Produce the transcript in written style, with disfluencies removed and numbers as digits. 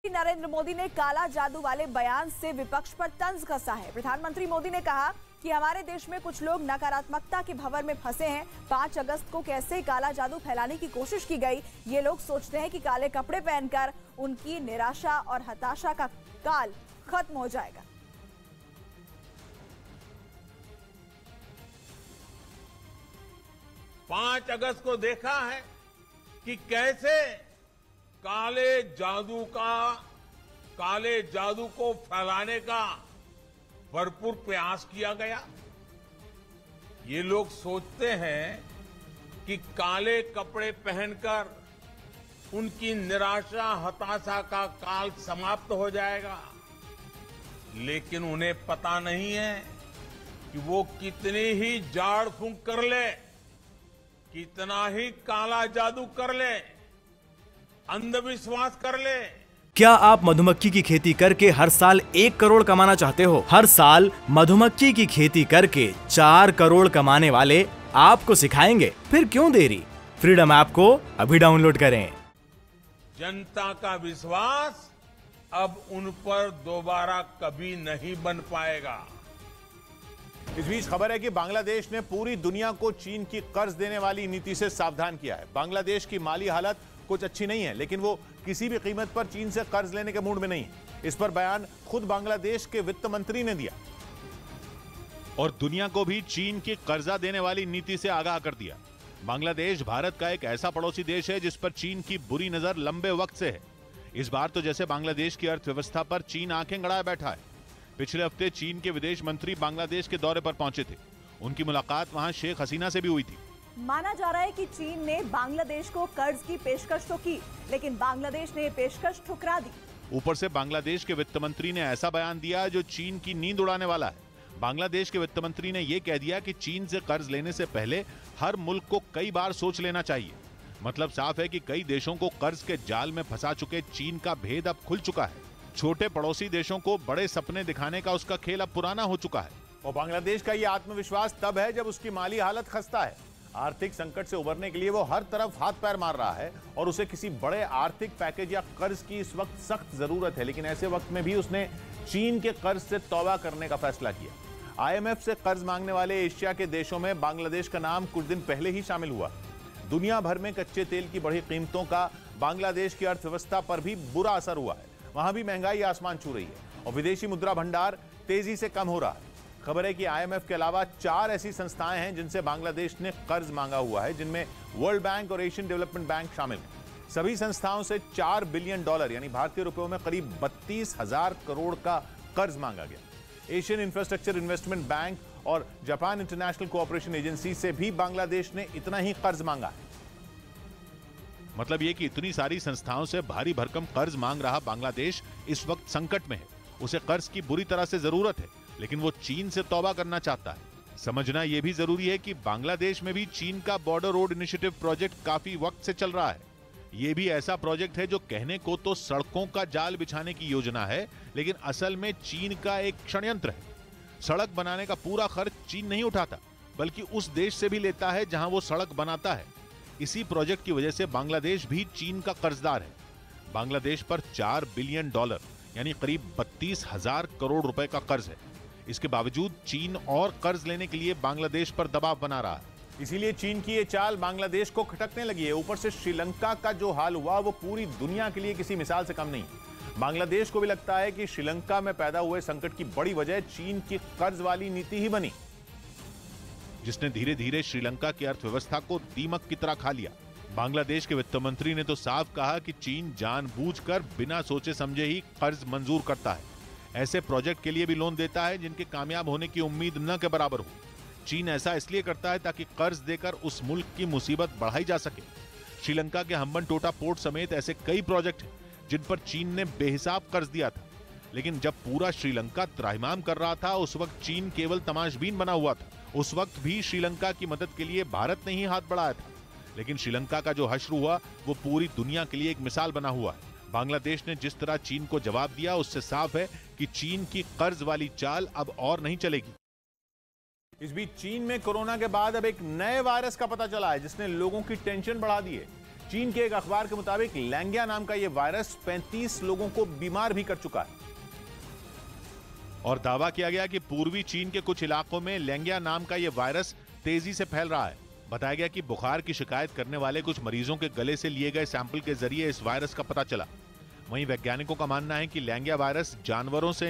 नरेंद्र मोदी ने काला जादू वाले बयान से विपक्ष पर तंज कसा है। प्रधानमंत्री मोदी ने कहा कि हमारे देश में कुछ लोग नकारात्मकता के भंवर में फंसे हैं। 5 अगस्त को कैसे काला जादू फैलाने की कोशिश की गई। ये लोग सोचते हैं कि काले कपड़े पहनकर उनकी निराशा और हताशा का काल खत्म हो जाएगा। पांच अगस्त को देखा है कि कैसे काले जादू को फैलाने का भरपूर प्रयास किया गया। ये लोग सोचते हैं कि काले कपड़े पहनकर उनकी निराशा हताशा का काल समाप्त हो जाएगा, लेकिन उन्हें पता नहीं है कि वो कितनी ही झाड़ फूंक कर ले, कितना ही काला जादू कर ले, अंधविश्वास कर ले। क्या आप मधुमक्खी की खेती करके हर साल 1 करोड़ कमाना चाहते हो? हर साल मधुमक्खी की खेती करके 4 करोड़ कमाने वाले आपको सिखाएंगे। फिर क्यों देरी? फ्रीडम ऐप को अभी डाउनलोड करें। जनता का विश्वास अब उन पर दोबारा कभी नहीं बन पाएगा। इस बीच खबर है कि बांग्लादेश ने पूरी दुनिया को चीन की कर्ज देने वाली नीति से सावधान किया है। बांग्लादेश की माली हालत कुछ अच्छी नहीं है, लेकिन वो किसी भी कीमत पर चीन से कर्ज लेने के मूड में नहीं है। इस पर बयान खुद बांग्लादेश के वित्त मंत्री ने दिया और दुनिया को भी चीन की कर्जा देने वाली नीति से आगाह कर दिया। बांग्लादेश भारत का एक ऐसा पड़ोसी देश है जिस पर चीन की बुरी नजर लंबे वक्त से है। इस बार तो जैसे बांग्लादेश की अर्थव्यवस्था पर चीन आंखें गड़ाए बैठा है। पिछले हफ्ते चीन के विदेश मंत्री बांग्लादेश के दौरे पर पहुंचे थे। उनकी मुलाकात वहां शेख हसीना से भी हुई थी। माना जा रहा है कि चीन ने बांग्लादेश को कर्ज की पेशकश तो की, लेकिन बांग्लादेश ने पेशकश ठुकरा दी। ऊपर से बांग्लादेश के वित्त मंत्री ने ऐसा बयान दिया जो चीन की नींद उड़ाने वाला है। बांग्लादेश के वित्त मंत्री ने यह कह दिया कि चीन से कर्ज लेने से पहले हर मुल्क को कई बार सोच लेना चाहिए। मतलब साफ है कि कई देशों को कर्ज के जाल में फंसा चुके चीन का भेद अब खुल चुका है। छोटे पड़ोसी देशों को बड़े सपने दिखाने का उसका खेल अब पुराना हो चुका है। और बांग्लादेश का यह आत्मविश्वास तब है जब उसकी माली हालत खस्ता है। आर्थिक संकट से उबरने के लिए वो हर तरफ हाथ पैर मार रहा है और उसे किसी बड़े आर्थिक पैकेज या कर्ज की इस वक्त सख्त जरूरत है। लेकिन ऐसे वक्त में भी उसने चीन के कर्ज से तौबा करने का फैसला किया। IMF से कर्ज मांगने वाले एशिया के देशों में बांग्लादेश का नाम कुछ दिन पहले ही शामिल हुआ। दुनिया भर में कच्चे तेल की बढ़ी कीमतों का बांग्लादेश की अर्थव्यवस्था पर भी बुरा असर हुआ है। वहां भी महंगाई आसमान छू रही है और विदेशी मुद्रा भंडार तेजी से कम हो रहा है। खबर है कि IMF के अलावा 4 ऐसी संस्थाएं हैं जिनसे बांग्लादेश ने कर्ज मांगा हुआ है, जिनमें वर्ल्ड बैंक और एशियन डेवलपमेंट बैंक शामिल हैं। सभी संस्थाओं से $4 बिलियन यानी भारतीय रुपयों में करीब 32,000 करोड़ का कर्ज मांगा गया। एशियन इंफ्रास्ट्रक्चर इन्वेस्टमेंट बैंक और जापान इंटरनेशनल कोऑपरेशन एजेंसी से भी बांग्लादेश ने इतना ही कर्ज मांगा है। मतलब यह कि इतनी सारी संस्थाओं से भारी भरकम कर्ज मांग रहा बांग्लादेश इस वक्त संकट में है। उसे कर्ज की बुरी तरह से जरूरत है, लेकिन वो चीन से तौबा करना चाहता है। समझना यह भी जरूरी है कि बांग्लादेश में भी चीन का बॉर्डर रोड इनिशिएटिव प्रोजेक्ट काफी वक्त से चल रहा है। यह भी ऐसा प्रोजेक्ट है जो कहने को तो सड़कों का जाल बिछाने की योजना है, लेकिन असल में चीन का एक षड्यंत्र है। सड़क बनाने का पूरा खर्च चीन नहीं उठाता, बल्कि उस देश से भी लेता है जहां वो सड़क बनाता है। इसी प्रोजेक्ट की वजह से बांग्लादेश भी चीन का कर्जदार है। बांग्लादेश पर $4 बिलियन यानी करीब 32,000 करोड़ रुपए का कर्ज है। इसके बावजूद चीन और कर्ज लेने के लिए बांग्लादेश पर दबाव बना रहा है। इसीलिए चीन की ये चाल बांग्लादेश को खटकने लगी है। ऊपर से श्रीलंका का जो हाल हुआ वो पूरी दुनिया के लिए किसी मिसाल से कम नहीं। बांग्लादेश को भी लगता है कि श्रीलंका में पैदा हुए संकट की बड़ी वजह चीन की कर्ज वाली नीति ही बनी, जिसने धीरे धीरे श्रीलंका की अर्थव्यवस्था को दीमक की तरह खा लिया। बांग्लादेश के वित्त मंत्री ने तो साफ कहा कि चीन जानबूझकर बिना सोचे समझे ही कर्ज मंजूर करता है। ऐसे प्रोजेक्ट के लिए भी लोन देता है जिनके कामयाब होने की उम्मीद न के बराबर हो। चीन ऐसा इसलिए करता है ताकि कर्ज देकर उस मुल्क की मुसीबत बढ़ाई जा सके। श्रीलंका के हम्बनटोटा पोर्ट समेत ऐसे कई प्रोजेक्ट हैं जिन पर चीन ने बेहिसाब कर्ज दिया था। लेकिन जब पूरा श्रीलंका त्राहिमाम कर रहा था, उस वक्त चीन केवल तमाशबीन बना हुआ था। उस वक्त भी श्रीलंका की मदद के लिए भारत ने ही हाथ बढ़ाया था। लेकिन श्रीलंका का जो हश्र हुआ वो पूरी दुनिया के लिए एक मिसाल बना हुआ है। बांग्लादेश ने जिस तरह चीन को जवाब दिया, उससे साफ है कि चीन की कर्ज वाली चाल अब और नहीं चलेगी। इस बीच चीन में कोरोना के बाद अब एक नए वायरस का पता चला है जिसने लोगों की टेंशन बढ़ा दी है। चीन के एक अखबार के मुताबिक लैंगिया नाम का यह वायरस 35 लोगों को बीमार भी कर चुका है और दावा किया गया कि पूर्वी चीन के कुछ इलाकों में लैंगिया नाम का यह वायरस तेजी से फैल रहा है। बताया गया कि बुखार की शिकायत करने वाले कुछ मरीजों के गले से लिए गए सैंपल के जरिए इस वायरस का पता चला। वहीं वैज्ञानिकों का मानना है कि लैंगिया वायरस जानवरों से